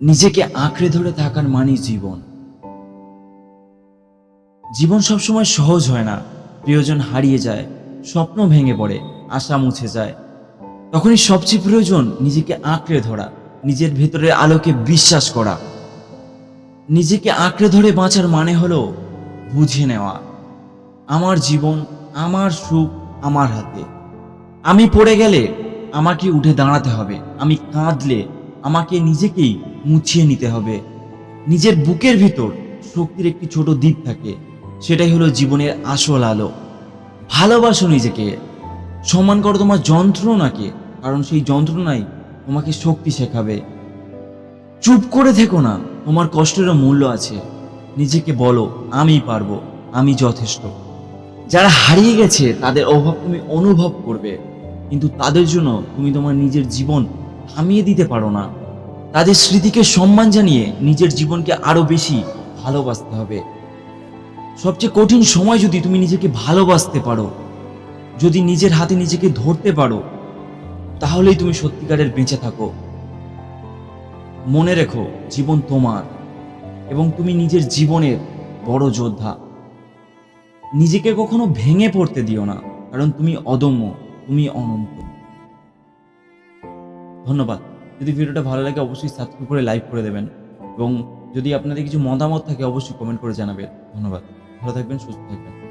নিজেকে আঁকড়ে ধরে থাকার মানেই জীবন। জীবন সবসময় সহজ হয় না। প্রিয়জন হারিয়ে যায়, স্বপ্ন ভেঙে পড়ে, আশা মুছে যায়। তখনই সবচেয়ে প্রয়োজন নিজেকে আঁকড়ে ধরা, নিজের ভেতরের আলোকে বিশ্বাস করা। নিজেকে আঁকড়ে ধরে বাঁচার মানে হলো বুঝে নেওয়া, আমার জীবন, আমার সুখ আমার হাতে। আমি পড়ে গেলে আমাকে উঠে দাঁড়াতে হবে, আমি কাঁদলে আমাকে নিজেকেই মুছিয়ে নিতে হবে। নিজের বুকের ভিতর শক্তির একটি ছোট দ্বীপ থাকে, সেটাই হলো জীবনের আসল আলো। ভালোবাসো নিজেকে, সম্মান করো তোমার যন্ত্রণাকে, কারণ সেই যন্ত্রণাই তোমাকে শক্তি শেখাবে। চুপ করে থেকো না, তোমার কষ্টেরও মূল্য আছে। নিজেকে বলো, আমি পারবো, আমি যথেষ্ট। যারা হারিয়ে গেছে তাদের অভাব তুমি অনুভব করবে, কিন্তু তাদের জন্য তুমি তোমার নিজের জীবন থামিয়ে দিতে পারো না। তাদের স্মৃতিকে সম্মান জানিয়ে নিজের জীবনকে আরো বেশি ভালোবাসতে হবে। সবচেয়ে কঠিন সময় যদি তুমি নিজেকে ভালোবাসতে পারো, যদি নিজের হাতে নিজেকে ধরতে পারো, তাহলেই তুমি সত্যিকারের বেঁচে থাকো। মনে রেখো, জীবন তোমার এবং তুমি নিজের জীবনের বড় যোদ্ধা। নিজেকে কখনো ভেঙে পড়তে দিও না, কারণ তুমি অদম্য, তুমি অনন্ত। ধন্যবাদ। যদি ভিডিওটা ভালো লাগে অবশ্যই সাবস্ক্রাইব করে লাইক করে দেবেন, এবং যদি আপনাদের কিছু মতামত থাকে অবশ্যই কমেন্ট করে জানাবেন। ধন্যবাদ। ভালো থাকবেন, সুস্থ থাকবেন।